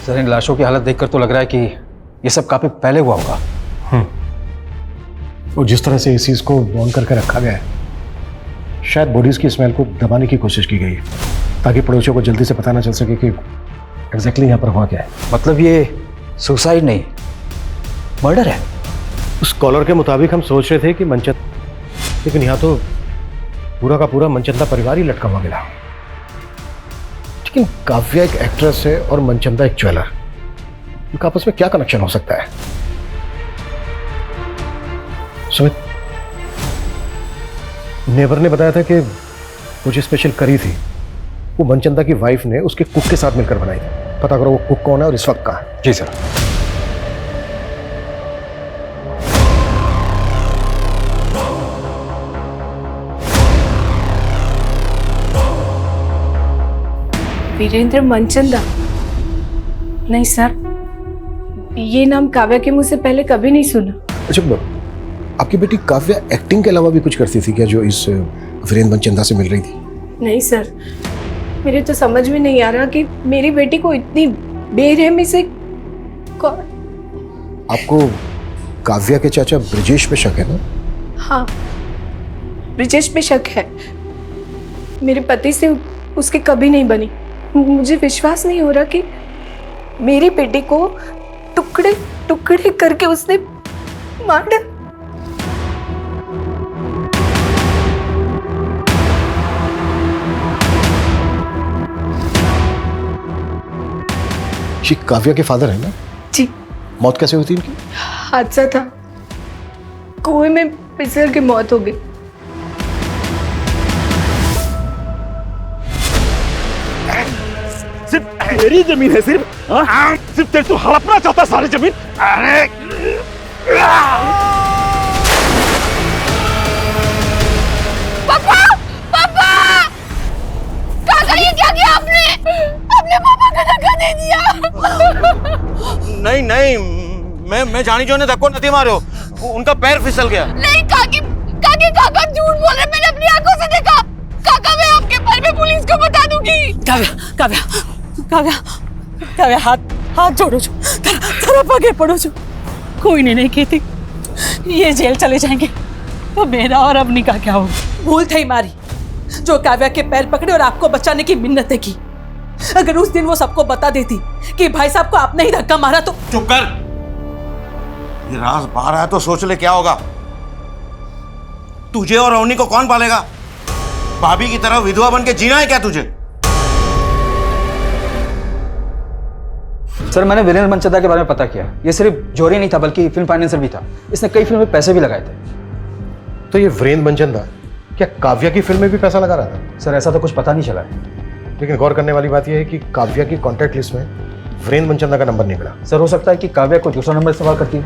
Speaker 11: सर इन लाशों की हालत देखकर तो लग रहा है कि ये सब काफी पहले हुआ होगा।
Speaker 12: और जिस तरह से इस चीज को ऑन करके रखा गया है, शायद बॉडीज की स्मेल को दबाने की कोशिश की गई है ताकि पड़ोसियों को जल्दी से पता ना चल सके कि एग्जैक्टली यहाँ पर हुआ क्या है।
Speaker 11: मतलब ये सुसाइड नहीं, मर्डर है।
Speaker 12: उस कॉलर के मुताबिक हम सोच रहे थे कि लेकिन यहाँ तो पूरा का पूरा मनचंदा परिवार ही लटका हुआ मिला। लेकिन काव्या एक एक्ट्रेस है और मनचंदा एक ज्वेलर, इनका आपस में क्या कनेक्शन हो सकता है? सुमित, नेबर ने बताया था कि वो जो स्पेशल करी थी वो मनचंदा की वाइफ ने उसके कुक के साथ मिलकर बनाई थी। पता करो वो कुक कौन है और इस वक्त कहाँ है।
Speaker 11: जी सर।
Speaker 6: वीरेंद्र मनचंदा? नहीं सर, ये नाम काव्या के मुंह से पहले कभी नहीं सुना।
Speaker 12: अच्छा, आपकी बेटी काव्या एक्टिंग के अलावा भी कुछ करती थी क्या जो इस वीरेंद्र मनचंदा से मिल रही थी?
Speaker 6: नहीं सर, मेरे तो समझ में नहीं आ रहा कि मेरी बेटी को इतनी बेरहमी से कौन।
Speaker 12: आपको काव्या के चाचा ब्रिजेश पे शक है ना?
Speaker 6: हाँ, ब्रिजेश पे शक है। मेरे पति से उसके कभी नहीं बनी। मुझे विश्वास नहीं हो रहा कि मेरी बेटी को टुकड़े टुकड़े करके उसने मार डाला।
Speaker 12: ये काव्या के फादर है ना?
Speaker 6: जी।
Speaker 12: मौत कैसे हुई थी इनकी?
Speaker 6: हादसा था, कुएं में फिसल के मौत हो गई।
Speaker 5: सिर्फ तेरी जमीन है, सिर्फ सिर्फ तेरे तो हड़पना चाहता सारी जमीन। अरे
Speaker 4: पापा, पापा, काका ये क्या किया आपने? अपने पापा का धक्का दे दिया।
Speaker 14: नहीं नहीं, मैं जानी जो ने धक्को नहीं मारो, उनका पैर फिसल गया।
Speaker 4: नहीं काका झूठ बोल रहे, मैंने अपनी आंखों से देखा। काका मैं आपके पैर में पुलिस को बता दूंगी।
Speaker 10: काव्या हाथ जोड़ो जो, तरफ आगे पड़ो जो। कोई नहीं कहती ये जेल चले जाएंगे तो मेरा और अवनी का क्या होगा? भूल थी मारी जो काव्या के पैर पकड़े और आपको बचाने की मिन्नतें की। अगर उस दिन वो सबको बता देती कि भाई साहब को आपने ही धक्का मारा तो।
Speaker 14: चुप कर, ये राज बाहर आया तो सोच ले क्या होगा। तुझे और अवनी को कौन पालेगा? भाभी की तरह विधवा बन के जीना है क्या तुझे?
Speaker 11: सर मैंने वीरेंद्र मनचंदा के बारे में पता किया। ये सिर्फ जोरी नहीं था बल्कि फिल्म फाइनेंसर भी था। इसने कई फिल्म में पैसे भी लगाए थे।
Speaker 12: तो ये वीरेंद्र मनचंदा क्या काव्या की फिल्म में भी पैसा लगा रहा था?
Speaker 11: सर ऐसा तो कुछ पता नहीं चला है।
Speaker 12: लेकिन गौर करने वाली बात यह है कि काव्या की कॉन्टैक्ट लिस्ट में वीरेंद्र मनचंदा का नंबर नहीं मिला।
Speaker 11: सर हो सकता है कि काव्या को दूसरा नंबर इस्तेमाल करती है।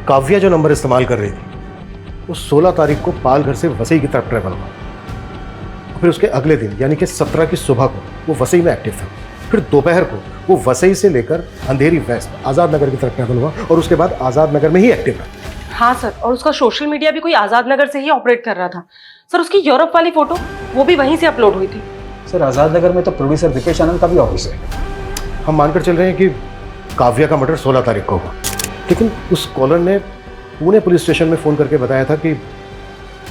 Speaker 12: काव्या जो नंबर इस्तेमाल कर रही थी वो 16 तारीख को पाल घर से वसई की तरफ ट्रेवल हुआ। फिर उसके अगले दिन यानी कि 17 की सुबह को वो वसई में एक्टिव था। फिर दोपहर को वो वसई से लेकर अंधेरी वेस्ट आज़ाद नगर की तरफ ट्रेवल हुआ और उसके बाद आज़ाद नगर में ही एक्टिव रहा।
Speaker 13: हाँ सर, और उसका सोशल मीडिया भी कोई आज़ाद नगर से ही ऑपरेट कर रहा था। सर उसकी यूरोप वाली फोटो वो भी वहीं से अपलोड हुई थी।
Speaker 11: सर आज़ाद नगर में तो प्रोड्यूसर दीपेश आनंद का भी ऑफिस है।
Speaker 12: हम मानकर चल रहे हैं कि काव्या का मर्डर 16 तारीख को हुआ, लेकिन उस कॉलर ने पुणे पुलिस स्टेशन में फ़ोन करके बताया था कि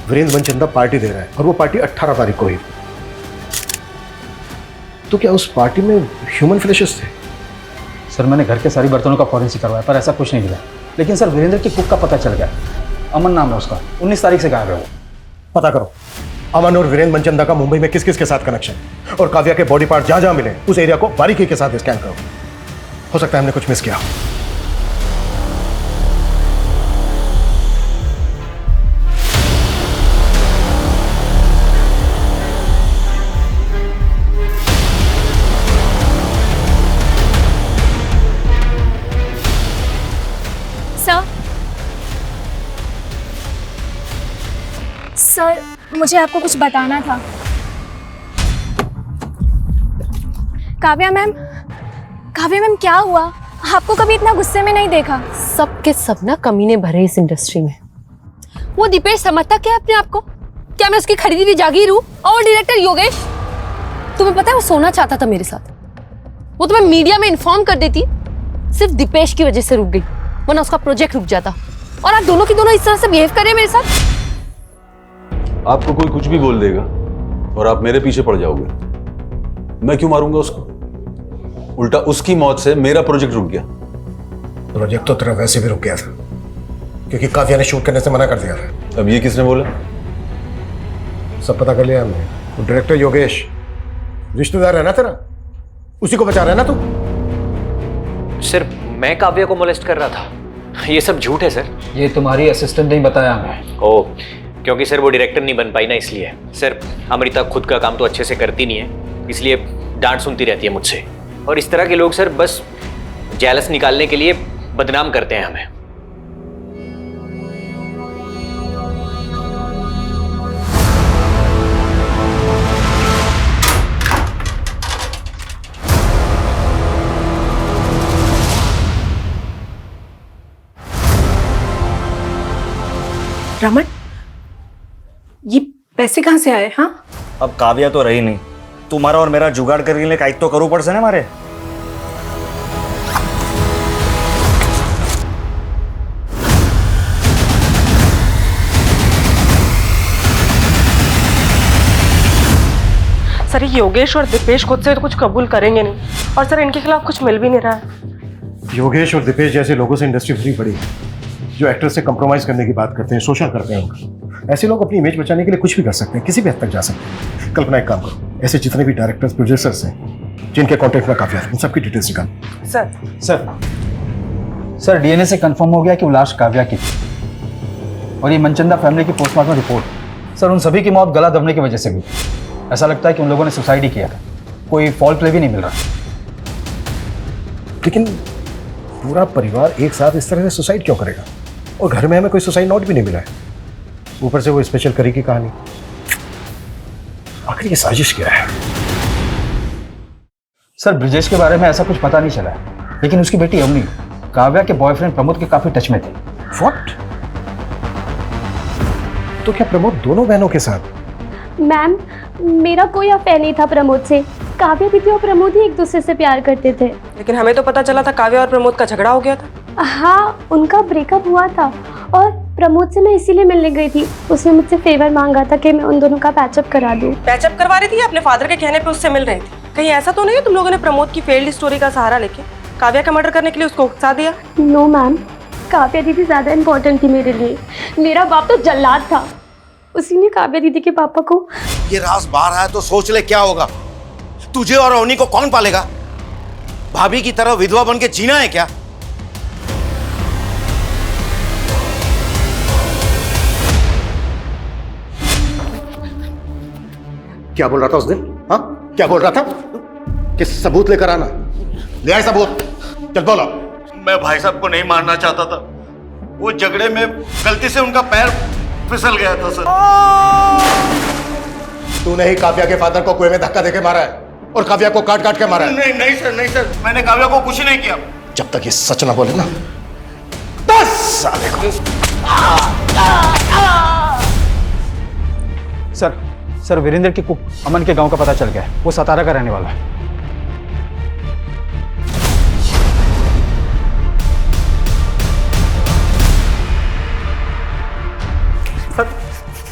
Speaker 12: वीरेंद्र मनचंदा पार्टी दे रहा है और वो पार्टी 18 तारीख को हुई। तो क्या उस पार्टी में ह्यूमन फ्लैशेस थे?
Speaker 11: सर मैंने घर के सारी बर्तनों का फॉरेंसिक करवाया पर ऐसा कुछ नहीं मिला। लेकिन सर वीरेंद्र की कुक का पता चल गया। अमन नाम है उसका, 19 तारीख से गायब है वो।
Speaker 12: पता करो अमन और वीरेंद्र मनचंदा का मुंबई में किस किस के साथ कनेक्शन है और काव्या के बॉडी पार्ट जहां जहां मिले उस एरिया को बारीकी के साथ स्कैन करो। हो सकता है हमने कुछ मिस किया।
Speaker 16: सर मुझे आपको कुछ बताना था। काव्या मैम क्या हुआ? आपको कभी इतना गुस्से में नहीं देखा।
Speaker 4: सब के सब ना कमीने भरे इस इंडस्ट्री में। वो दीपेश समझता क्या है अपने आप को? क्या मैं उसकी खरीदी हुई जागीर हूँ? और डायरेक्टर योगेश, तुम्हें पता है वो सोना चाहता था मेरे साथ। वो तो मैं मीडिया में इन्फॉर्म कर देती, सिर्फ दीपेश की वजह से रुक गई, वरना उसका प्रोजेक्ट रुक जाता। और आप दोनों की दोनों इस तरह से बिहेव कर रहे हैं मेरे साथ।
Speaker 7: आपको कोई कुछ भी बोल देगा और आप मेरे पीछे पड़ जाओगे। मैं क्यों मारूंगा उसको? उल्टा उसकी मौत से मेरा प्रोजेक्ट रुक गया।
Speaker 12: प्रोजेक्ट तो तेरा वैसे भी रुक गया था, क्योंकि काव्या ने शूट करने से मना कर दिया था।
Speaker 7: अब ये किसने बोला?
Speaker 12: सब पता कर लिया हमने। वो डायरेक्टर योगेश रिश्तेदार है ना तेरा, उसी को बचा रहा है ना तू?
Speaker 17: सर मैं काव्या को मोलेस्ट कर रहा था, ये सब झूठ है सर।
Speaker 11: ये तुम्हारी असिस्टेंट ने बताया हमें।
Speaker 17: ओह, क्योंकि सर वो डायरेक्टर नहीं बन पाई ना, इसलिए। सर अमृता खुद का काम तो अच्छे से करती नहीं है, इसलिए डांट सुनती रहती है मुझसे। और इस तरह के लोग सर बस जेलस निकालने के लिए बदनाम करते हैं हमें।
Speaker 6: रमन, ये पैसे कहाँ से आए? हाँ,
Speaker 5: अब काव्या तो रही नहीं, तुम्हारा और मेरा जुगाड़ करने के लिए काइक तो करो पड़से ना हमारे।
Speaker 13: सर ये योगेश और दीपेश खुद से तो कुछ कबूल करेंगे नहीं, और सर इनके खिलाफ कुछ मिल भी नहीं रहा है।
Speaker 12: योगेश और दीपेश जैसे लोगों से इंडस्ट्री फ्री पड़ी है, जो एक्टर से कंप्रोमाइज करने की बात करते हैं, शोषण करते हैं उनका। ऐसे लोग अपनी इमेज बचाने के लिए कुछ भी कर सकते हैं, किसी भी हद तक जा सकते हैं। कल्पना, एक काम करो, ऐसे जितने भी डायरेक्टर्स प्रोड्यूसर्स हैं जिनके कॉन्टेक्ट में काफी है, उन सबकी डिटेल्स निकालो।
Speaker 11: सर डीएनए से कंफर्म हो गया कि वो लाश काव्या की थी, और ये मनचंदा फैमिली की पोस्टमार्टम रिपोर्ट, सर उन सभी की मौत गला दबने की वजह से हुई। ऐसा लगता है कि उन लोगों ने सुसाइड ही किया था, कोई फॉल्ट प्ले भी नहीं मिल रहा।
Speaker 12: लेकिन पूरा परिवार एक साथ इस तरह से सुसाइड क्यों करेगा? और घर में हमें कोई सुसाइड नोट भी नहीं मिला है, ऊपर से वो स्पेशल करी की कहानी। आखिर ये साजिश क्या है?
Speaker 11: सर ब्रिजेश के बारे में ऐसा कुछ पता नहीं चला है, लेकिन उसकी बेटी अवनी काव्या के बॉयफ्रेंड प्रमोद के काफी टच में थी।
Speaker 12: व्हाट? तो क्या प्रमोद दोनों बहनों के साथ?
Speaker 16: मैम, मेरा कोई अफेयर नहीं था प्रमोद से। काव्या दीदी और प्रमोद ही एक दूसरे से प्यार करते थे।
Speaker 13: लेकिन हमें तो पता चला था काव्या और प्रमोद का झगड़ा हो गया था।
Speaker 16: हाँ, उनका ब्रेकअप हुआ था, और प्रमोद से मैं इसीलिए मिलने गई थी। उसने मुझसे फेवर मांगा था कि मैं उन दोनों का पैचअप करा दूं।
Speaker 13: पैचअप करवा रही थी या अपने फादर के कहने पे उससे मिल रही थी? कहीं ऐसा तो नहीं है तुम लोगों ने प्रमोद की फेल्ड स्टोरी का सहारा लेके काव्या का मर्डर करने के लिए उसको उकसा दिया?
Speaker 16: नो मैम, काव्या दीदी ज्यादा इम्पोर्टेंट थी मेरे लिए। मेरा बाप तो जल्लाद था, उसी ने काव्या दीदी के पापा को।
Speaker 18: ये राज बाहर आया तो सोच ले क्या होगा। तुझे और अवनी को कौन पालेगा? भाभी की तरह विधवा बन के जीना है क्या?
Speaker 12: क्या बोल रहा था उस दिन? हाँ, क्या बोल रहा था? कि सबूत लेकर आना। ले आए सबूत, चल बोलो।
Speaker 14: मैं भाई साहब को नहीं मारना चाहता था, वो झगड़े में गलती से उनका पैर फिसल गया था सर।
Speaker 12: तूने ही काव्या के फादर को कुएं में धक्का देके मारा है और काव्या को काट काट के मारा है।
Speaker 14: नहीं नहीं सर, नहीं सर, मैंने काव्या को कुछ नहीं किया।
Speaker 12: जब तक ये सच ना बोले ना, 10 साल को।
Speaker 11: सर वीरेंद्र की कुक अमन के गांव का पता चल गया है, वो सतारा का रहने वाला है।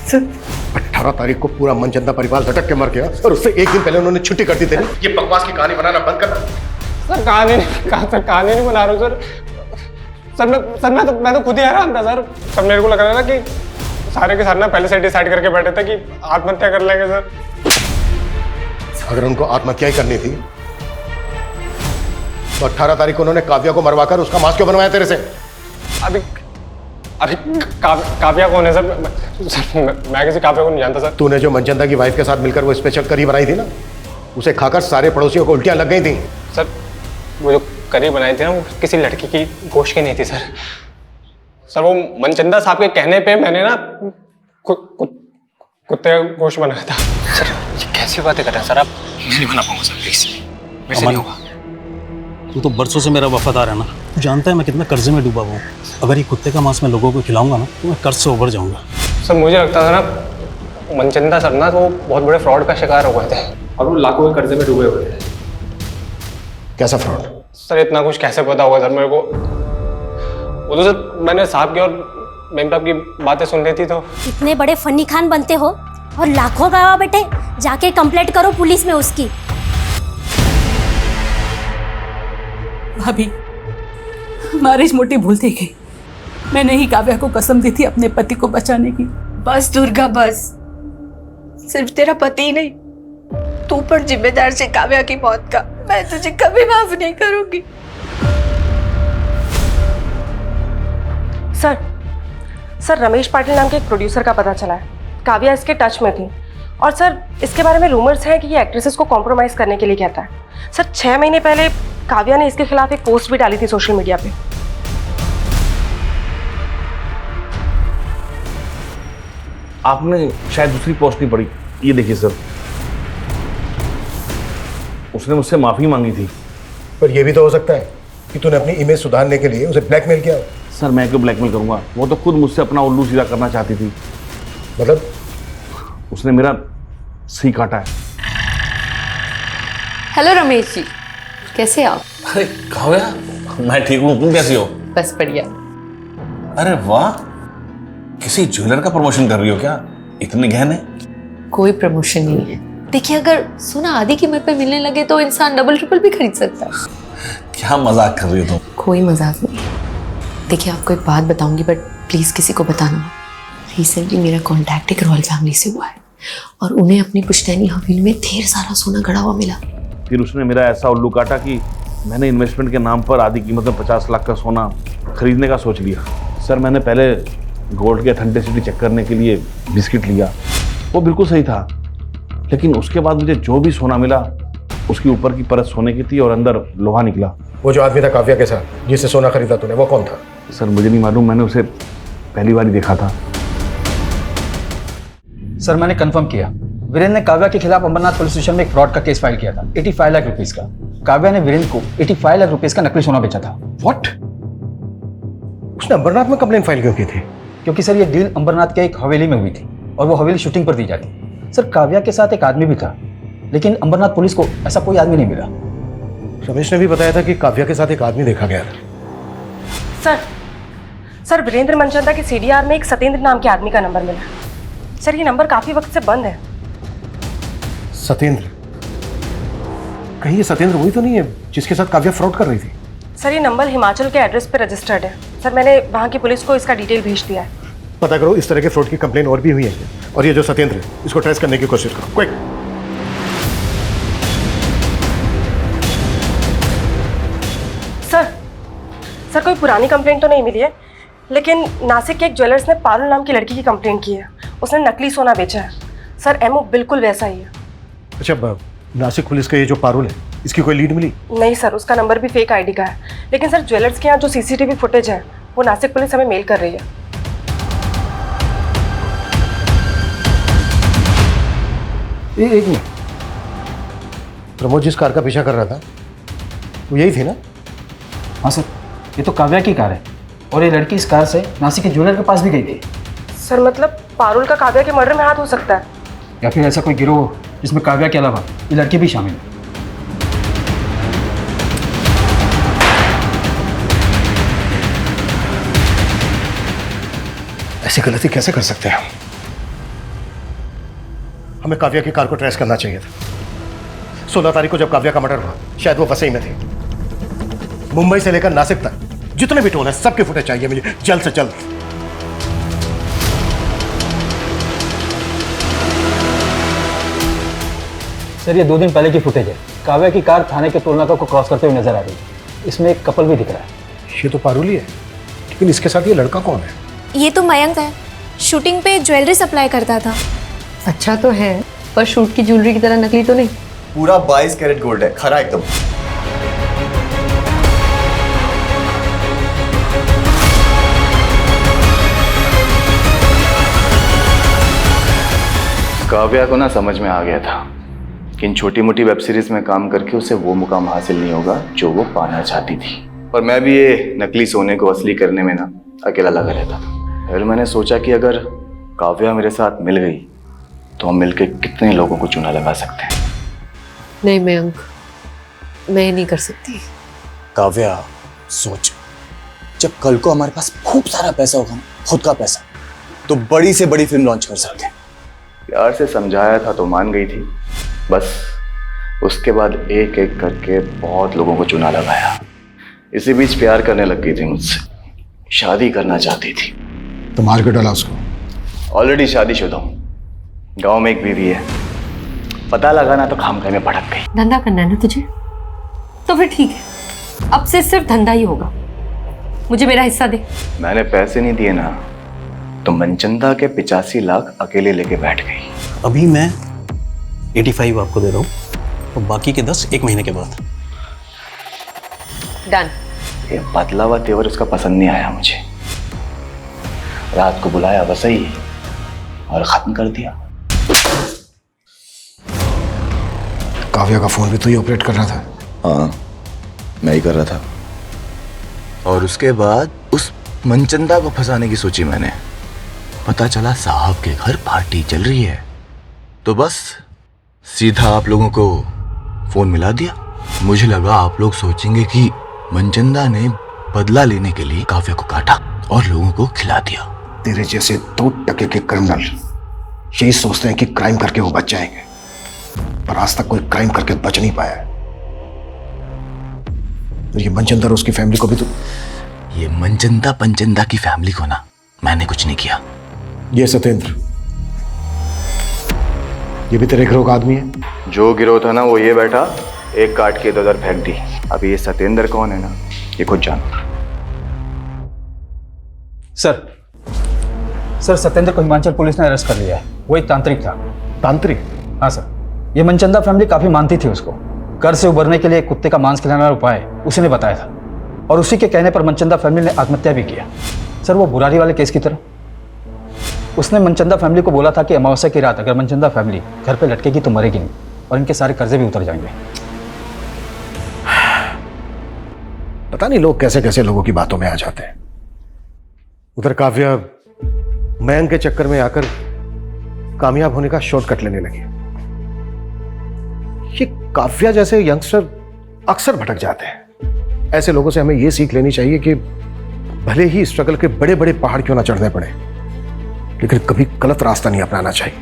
Speaker 12: सर 18 तारीख को पूरा मनचंदा परिवार लटक के मर गया, और उससे एक दिन पहले उन्होंने छुट्टी कर दी थी। ये बकवास की कहानी बनाना बंद करना।
Speaker 19: सर कहानी नहीं बना रहा हूँ सर। मैं तो खुद ही हैरान था सर। सब मेरे को लग रहा था कि सारे के सारे ना पहले से डिसाइड करके बैठे थे कि आत्महत्या कर लेंगे सर।
Speaker 12: अगर उनको आत्महत्या ही करनी थी तो 18 तारीख को उन्होंने काव्या को मरवाकर उसका मांस क्यों बनवाया तेरे से?
Speaker 19: अभी काव्या कौन है सर? मैं किसी काव्या को नहीं जानता सर।
Speaker 12: तूने जो मनचंदा की वाइफ के साथ मिलकर वो स्पेशल करी बनाई थी ना, उसे खाकर सारे पड़ोसियों को उल्टियां लग गई थी।
Speaker 19: सर वो जो करी बनाई थी ना, वो किसी लड़की की गोश्त की नहीं थी सर। सर वो मनचंदा साहब के कहने पे मैंने ना कुत्ते का गोश्त बनाया था।
Speaker 17: सर ये कैसी बातें कर रहे हैं सर आप? मैं नहीं बना पाऊंगा सर, प्लीज मेरे से नहीं होगा।
Speaker 1: तू तो बरसों से मेरा वफादार है ना, तू जानता है मैं कितना कर्जे में डूबा हुआ हूँ। अगर ये कुत्ते का मांस मैं लोगों को खिलाऊंगा ना तो मैं कर्ज से उभर जाऊंगा।
Speaker 19: सर मुझे लगता था ना मनचंदा सर ना तो बहुत बड़े फ्रॉड का शिकार हो गए थे और वो लाखों के कर्जे में डूबे हुए थे।
Speaker 12: कैसा फ्रॉड?
Speaker 19: सर इतना कुछ कैसे पता होगा सर मेरे को? वो तो सर मैंने साहब की और मेम साहब की बातें सुन ली थी तो।
Speaker 20: इतने बड़े फन्नी खान बनते हो और लाखों गवा बेटे, जाके कंप्लेंट करो पुलिस में उसकी।
Speaker 10: भाभी, हमारी इस मोटी भूल थी गई। मैंने ही काव्या को कसम दी थी अपने पति को बचाने की।
Speaker 6: बस दुर्गा बस, सिर्फ तेरा पति ही नहीं, तू पर जिम्मेदार से काव्या की मौत का। मैं तुझे कभी माफ नहीं करूंगी।
Speaker 13: सर रमेश पाटिल नाम के एक प्रोड्यूसर का पता चला है, काव्या इसके टच में थी। और सर इसके बारे में रूमर्स हैं कि ये एक्ट्रेसेस को कॉम्प्रोमाइज करने के लिए कहता है। सर 6 महीने पहले काव्या ने इसके खिलाफ एक पोस्ट भी डाली थी सोशल मीडिया पे।
Speaker 5: आपने शायद दूसरी पोस्ट नहीं पढ़ी, ये देखिए सर, उसने मुझसे माफी मांगी थी।
Speaker 12: पर यह भी तो हो सकता है कि तूने अपनी इमेज सुधारने के लिए उसे ब्लैकमेल किया।
Speaker 5: सर मैं क्यों ब्लैकमेल करूंगा, वो तो खुद मुझसे अपना उल्लू सीधा करना चाहती थी।
Speaker 12: मतलब?
Speaker 5: उसने मेरा सी काटा है।
Speaker 4: हेलो रमेश जी, कैसे आप?
Speaker 8: अरे काव्या, मैं ठीक हूँ, तुम कैसी हो?
Speaker 4: बस बढ़िया।
Speaker 8: अरे वाह, किसी ज्वेलर का प्रमोशन कर रही हो क्या? इतने गहने?
Speaker 4: कोई प्रमोशन नहीं है। देखिए अगर सोना आदि कीमत पे मिलने लगे तो इंसान डबल ट्रिपल भी खरीद सकता है।
Speaker 8: क्या मजाक कर रही हो तुम?
Speaker 4: कोई मजाक नहीं। देखिए आपको एक बात बताऊंगी बट प्लीज किसी को बताना मत। रिसेंटली मेरा कॉन्टैक्ट एक रॉयल फैमिली से हुआ है और उन्हें अपनी पुश्तैनी हवेली में ढेर सारा सोना गड़ा हुआ मिला।
Speaker 5: फिर उसने मेरा ऐसा उल्लू काटा कि मैंने इन्वेस्टमेंट के नाम पर आदि कीमत में 50 लाख का सोना खरीदने का सोच लिया। सर मैंने पहले गोल्ड के अथेंटिसिटी चेक करने के लिए बिस्किट लिया, वो बिल्कुल सही था, लेकिन उसके बाद मुझे जो भी सोना मिला उसकी ऊपर की परत सोने की थी और अंदर लोहा निकला।
Speaker 12: वो जो आदमी था काव्या के साथ जिससे सोना खरीदा तूने, वो कौन था?
Speaker 5: सर मुझे नहीं मालूम, मैंने उसे पहली बार ही देखा था।
Speaker 11: सर मैंने कंफर्म किया, वीरेंद्र ने काव्या के खिलाफ अंबरनाथ पुलिस स्टेशन में एक फ्रॉड का केस फाइल किया था 85 लाख रुपीस का। काव्या ने वीरेंद्र को 85 लाख रुपीस का नकली सोना बेचा था।
Speaker 12: व्हाट? उसने अंबरनाथ में कंप्लेंट फाइल क्यों की थी?
Speaker 11: क्योंकि सर ये डील अंबरनाथ के एक हवेली में हुई थी और वो हवेली शूटिंग पर दी जाती। सर काव्या के साथ एक आदमी भी था, लेकिन अंबरनाथ पुलिस को ऐसा कोई आदमी नहीं मिला।
Speaker 12: रमेश ने भी बताया था कि काव्या के साथ एक आदमी देखा गया था।
Speaker 13: सर वीरेंद्र मनचंदा के सीडीआर में एक सत्येंद्र नाम के आदमी का नंबर मिला। सर ये नंबर काफी वक्त से बंद है।
Speaker 12: सत्येंद्र? कहीं ये सत्येंद्र वही तो नहीं है जिसके साथ काव्या फ्रॉड कर रही थी?
Speaker 13: सर ये नंबर हिमाचल के एड्रेस पे रजिस्टर्ड है। सर मैंने वहाँ की पुलिस को इसका डिटेल भेज दिया है।
Speaker 12: पता करो इस तरह के फ्रॉड की कंप्लेन और भी हुई है, और ये जो सत्येंद्र है इसको ट्रेस करने की कोशिश करो, क्विक।
Speaker 13: सर कोई पुरानी कंप्लेंट तो नहीं मिली है, लेकिन नासिक के एक ज्वेलर्स ने पारुल नाम की लड़की की कंप्लेंट की है। उसने नकली सोना बेचा है। सर एमओ बिल्कुल वैसा ही है।
Speaker 12: अच्छा, नासिक पुलिस का ये जो पारुल है, इसकी कोई लीड मिली?
Speaker 13: नहीं सर, उसका नंबर भी फेक आईडी का है। लेकिन सर ज्वेलर्स के यहाँ जो सीसीटीवी फुटेज है वो नासिक पुलिस हमें मेल कर रही है।
Speaker 12: एक मिनट, प्रमोद जिस कार का पीछा कर रहा था वो यही थी ना?
Speaker 11: हाँ सर, ये तो काव्या की कार है और ये लड़की इस कार से नासिक के ज्वेलर के पास भी गई थी।
Speaker 13: सर मतलब पारुल का काव्या के मर्डर में हाथ हो सकता है,
Speaker 11: या फिर ऐसा कोई गिरोह जिसमें काव्या के अलावा ये लड़की भी शामिल है।
Speaker 12: ऐसी गलती कैसे कर सकते हैं? हमें काव्या की कार को ट्रेस करना चाहिए था। 16 तारीख को जब काव्या का मर्डर हुआ शायद वो वसई में थी। मुंबई से लेकर नासिक तक जितने भी टोल हैं सबके फुटेज चाहिए मुझे, जल्द से जल्द।
Speaker 11: सर ये 2 दिन पहले की फुटेज है। काव्या की कार थाने के टोल नाका को क्रॉस करते हुए नजर आ रही है। इसमें एक कपल भी दिख रहा है।
Speaker 12: ये तो पारुल ही है, लेकिन इसके साथ ये लड़का कौन है?
Speaker 16: ये तो मयंक है, शूटिंग पे ज्वेलरी सप्लाई करता था।
Speaker 4: अच्छा तो है, पर शूट की ज्वेलरी की तरह नकली तो नहीं।
Speaker 2: पूरा 22 कैरेट गोल्ड है, खरा एकदम।
Speaker 14: काव्या को ना समझ में आ गया था
Speaker 2: कि इन छोटी मोटी वेब सीरीज में काम करके उसे वो मुकाम हासिल नहीं होगा जो वो पाना चाहती थी। और मैं भी ये नकली सोने को असली करने में ना अकेला लगा रहता था। फिर मैंने सोचा कि अगर काव्या मेरे साथ मिल गई तो हम मिलके कितने लोगों को चूना लगा सकते हैं।
Speaker 3: नहीं मयंक, मैं नहीं कर सकती।
Speaker 21: काव्या सोच, जब कल को हमारे पास खूब सारा पैसा होगा ना, खुद का पैसा, तो बड़ी से बड़ी फिल्म लॉन्च कर सकते हैं।
Speaker 2: प्यार से समझाया था तो मान गई थी, बस उसके बाद एक एक करके बहुत लोगों को चूना लगाया। इसी बीच प्यार करने लग गई थी मुझसे, शादी करना चाहती थी।
Speaker 12: तो मार के डाला उसको?
Speaker 2: ऑलरेडी शादीशुदा हूँ, गांव में एक बीवी है। पता लगाना तो खामखा में भड़क गई।
Speaker 4: धंधा करना है ना तुझे, तो फिर ठीक है, अब से सिर्फ धंधा ही होगा। मुझे मेरा हिस्सा दे।
Speaker 2: मैंने पैसे नहीं दिए ना तो मनचंदा के 85 लाख अकेले लेके बैठ गई।
Speaker 1: अभी मैं 85 आपको दे रहा हूँ और बाकी के 10 एक महीने के बाद।
Speaker 4: डन।
Speaker 2: ये बदला हुआ तेवर उसका पसंद नहीं आया मुझे। रात को बुलाया वसई और खत्म कर दिया।
Speaker 12: काव्या का फोन भी तो ही ऑपरेट कर रहा था?
Speaker 18: हाँ, मैं ही कर रहा था। और उसके बाद उस मनचंदा को फंसाने की सोची मैंने। पता चला साहब के घर पार्टी चल रही है, तो बस सीधा आप लोगों को फोन मिला दिया। मुझे लगा आप लोग सोचेंगे कि मनचंदा ने बदला लेने के लिए काव्या को काटा और लोगों को खिला दिया।
Speaker 12: तेरे जैसे 2 टके के क्रिमिनल यही सोचते हैं कि क्राइम करके वो बच जाएंगे, पर आज तक कोई क्राइम करके बच नहीं पाया है। तो ये मनचंदा और उसकी फैमिली को भी तो...
Speaker 18: ये मनचंदा पंचंदा की फैमिली को ना मैंने कुछ नहीं किया।
Speaker 12: ये सत्येंद्र, ये भी तेरे गिरोह का आदमी है?
Speaker 2: जो गिरोह था ना वो ये बैठा, एक काट के इधर फेंक दी। अब ये सत्येंद्र कौन है ना, ये खुद जानो।
Speaker 11: सर सत्येंद्र को हिमाचल पुलिस ने अरेस्ट कर लिया है। वो एक तांत्रिक था।
Speaker 12: तांत्रिक?
Speaker 11: हाँ सर, ये मनचंदा फैमिली काफी मानती थी उसको। कर से उबरने के लिए कुत्ते का मांस खिलाने वाला उपाय उसी ने बताया था, और उसी के कहने पर मनचंदा फैमिली ने आत्महत्या भी किया। सर वो बुरारी वाले केस की तरह। उसने मनचंदा फैमिली को बोला था कि अमावस्या की रात अगर मनचंदा फैमिली घर पे लटकेगी तो मरेगी नहीं, और इनके सारे कर्जे भी उतर जाएंगे।
Speaker 12: पता नहीं लोग कैसे कैसे लोगों की बातों में आ जाते हैं। उधर काव्या मयंक के चक्कर में आकर कामयाब होने का शॉर्टकट लेने लगी। ये काव्या जैसे यंगस्टर अक्सर भटक जाते हैं। ऐसे लोगों से हमें यह सीख लेनी चाहिए कि भले ही स्ट्रगल के बड़े बड़े पहाड़ क्यों ना चढ़ने पड़े, लेकिन कभी गलत रास्ता नहीं अपनाना चाहिए।